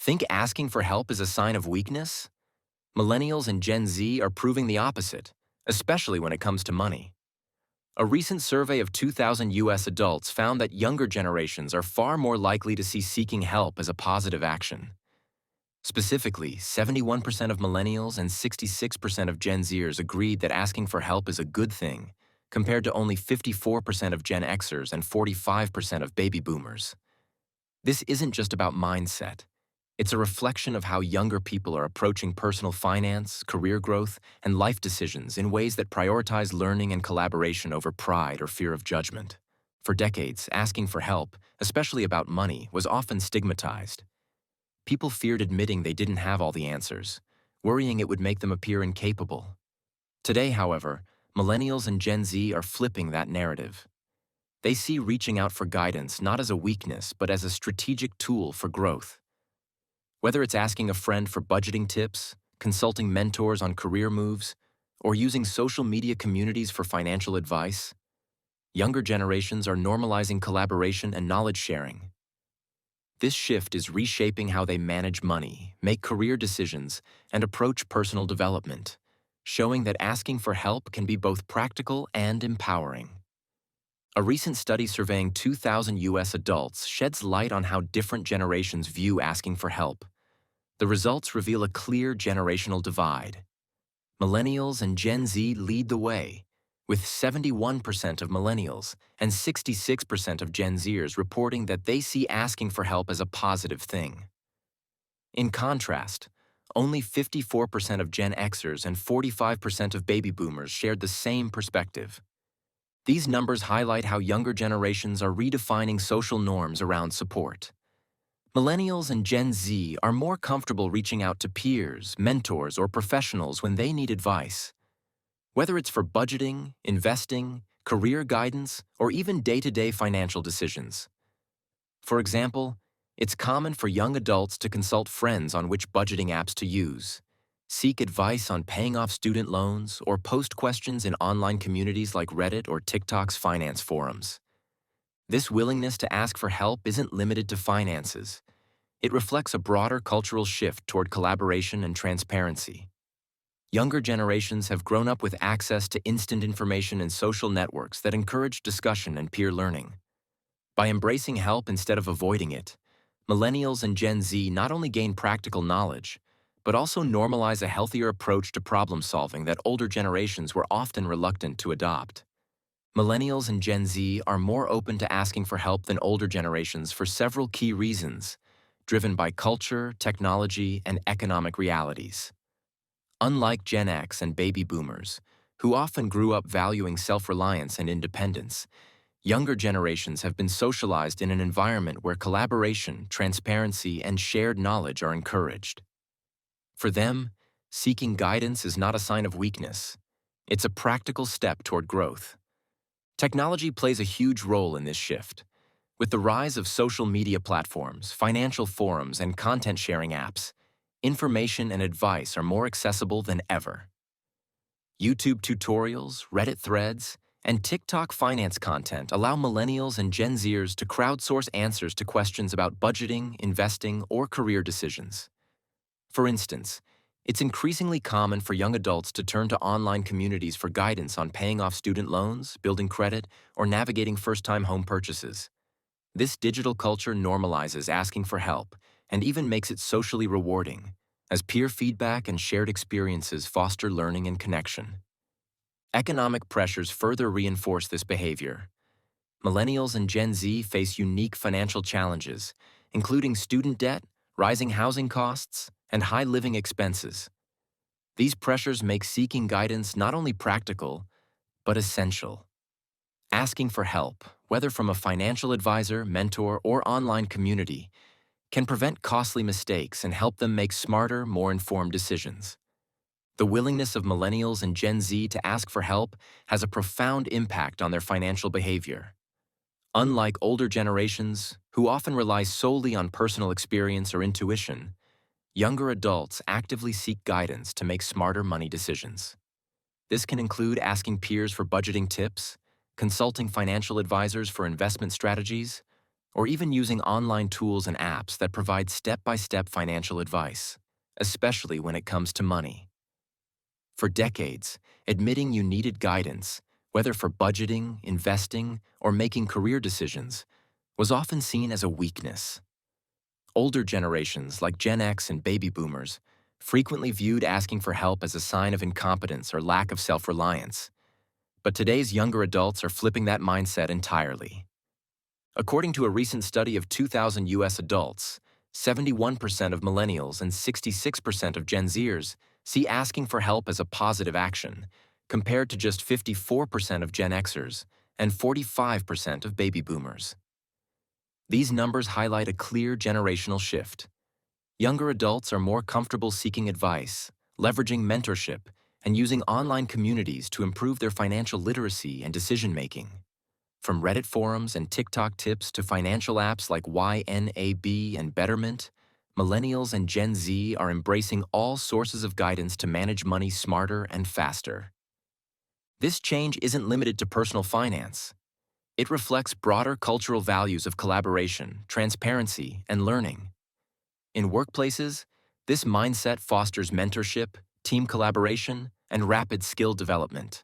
Think asking for help is a sign of weakness? Millennials and Gen Z are proving the opposite, especially when it comes to money. A recent survey of 2,000 US adults found that younger generations are far more likely to see seeking help as a positive action. Specifically, 71% of millennials and 66% of Gen Zers agreed that asking for help is a good thing, compared to only 54% of Gen Xers and 45% of baby boomers. This isn't just about mindset. It's a reflection of how younger people are approaching personal finance, career growth, and life decisions in ways that prioritize learning and collaboration over pride or fear of judgment. For decades, asking for help, especially about money, was often stigmatized. People feared admitting they didn't have all the answers, worrying it would make them appear incapable. Today, however, millennials and Gen Z are flipping that narrative. They see reaching out for guidance not as a weakness, but as a strategic tool for growth. Whether it's asking a friend for budgeting tips, consulting mentors on career moves, or using social media communities for financial advice, younger generations are normalizing collaboration and knowledge sharing. This shift is reshaping how they manage money, make career decisions, and approach personal development, showing that asking for help can be both practical and empowering. A recent study surveying 2,000 US adults sheds light on how different generations view asking for help. The results reveal a clear generational divide. Millennials and Gen Z lead the way, with 71% of millennials and 66% of Gen Zers reporting that they see asking for help as a positive thing. In contrast, only 54% of Gen Xers and 45% of baby boomers shared the same perspective. These numbers highlight how younger generations are redefining social norms around support. Millennials and Gen Z are more comfortable reaching out to peers, mentors, or professionals when they need advice. Whether it's for budgeting, investing, career guidance, or even day-to-day financial decisions. For example, it's common for young adults to consult friends on which budgeting apps to use, seek advice on paying off student loans, or post questions in online communities like Reddit or TikTok's finance forums. This willingness to ask for help isn't limited to finances. It reflects a broader cultural shift toward collaboration and transparency. Younger generations have grown up with access to instant information and social networks that encourage discussion and peer learning. By embracing help instead of avoiding it, millennials and Gen Z not only gain practical knowledge, but also normalize a healthier approach to problem solving that older generations were often reluctant to adopt. Millennials and Gen Z are more open to asking for help than older generations for several key reasons, driven by culture, technology, and economic realities. Unlike Gen X and baby boomers, who often grew up valuing self-reliance and independence, younger generations have been socialized in an environment where collaboration, transparency, and shared knowledge are encouraged. For them, seeking guidance is not a sign of weakness. It's a practical step toward growth. Technology plays a huge role in this shift. With the rise of social media platforms, financial forums, and content-sharing apps, information and advice are more accessible than ever. YouTube tutorials, Reddit threads, and TikTok finance content allow millennials and Gen Zers to crowdsource answers to questions about budgeting, investing, or career decisions. For instance, it's increasingly common for young adults to turn to online communities for guidance on paying off student loans, building credit, or navigating first-time home purchases. This digital culture normalizes asking for help and even makes it socially rewarding, as peer feedback and shared experiences foster learning and connection. Economic pressures further reinforce this behavior. Millennials and Gen Z face unique financial challenges, including student debt, rising housing costs, and high living expenses. These pressures make seeking guidance not only practical, but essential. Asking for help, whether from a financial advisor, mentor, or online community, can prevent costly mistakes and help them make smarter, more informed decisions. The willingness of millennials and Gen Z to ask for help has a profound impact on their financial behavior. Unlike older generations, who often rely solely on personal experience or intuition, younger adults actively seek guidance to make smarter money decisions. This can include asking peers for budgeting tips, consulting financial advisors for investment strategies, or even using online tools and apps that provide step-by-step financial advice, especially when it comes to money. For decades, admitting you needed guidance, whether for budgeting, investing, or making career decisions, was often seen as a weakness. Older generations, like Gen X and baby boomers, frequently viewed asking for help as a sign of incompetence or lack of self-reliance. But today's younger adults are flipping that mindset entirely. According to a recent study of 2,000 US adults, 71% of millennials and 66% of Gen Zers see asking for help as a positive action, compared to just 54% of Gen Xers and 45% of baby boomers. These numbers highlight a clear generational shift. Younger adults are more comfortable seeking advice, leveraging mentorship, and using online communities to improve their financial literacy and decision-making. From Reddit forums and TikTok tips to financial apps like YNAB and Betterment, millennials and Gen Z are embracing all sources of guidance to manage money smarter and faster. This change isn't limited to personal finance. It reflects broader cultural values of collaboration, transparency, and learning. In workplaces, this mindset fosters mentorship, team collaboration, and rapid skill development.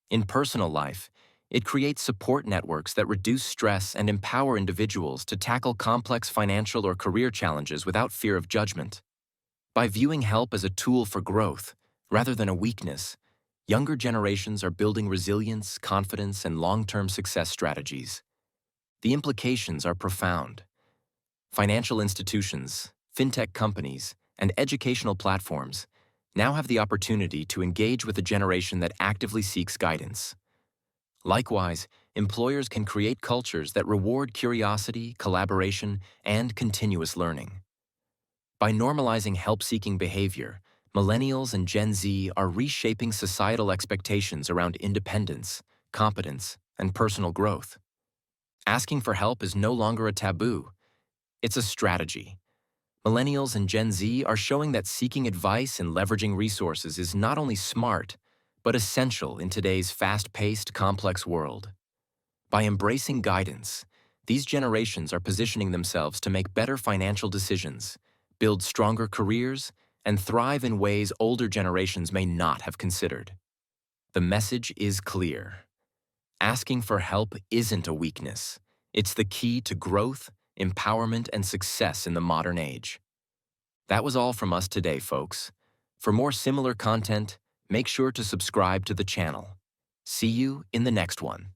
In personal life, it creates support networks that reduce stress and empower individuals to tackle complex financial or career challenges without fear of judgment. By viewing help as a tool for growth, rather than a weakness, younger generations are building resilience, confidence, and long-term success strategies. The implications are profound. Financial institutions, fintech companies, and educational platforms now have the opportunity to engage with a generation that actively seeks guidance. Likewise, employers can create cultures that reward curiosity, collaboration, and continuous learning. By normalizing help-seeking behavior, millennials and Gen Z are reshaping societal expectations around independence, competence, and personal growth. Asking for help is no longer a taboo. It's a strategy. Millennials and Gen Z are showing that seeking advice and leveraging resources is not only smart, but essential in today's fast-paced, complex world. By embracing guidance, these generations are positioning themselves to make better financial decisions, build stronger careers, and thrive in ways older generations may not have considered. The message is clear. Asking for help isn't a weakness. It's the key to growth, empowerment, and success in the modern age. That was all from us today, folks. For more similar content, make sure to subscribe to the channel. See you in the next one.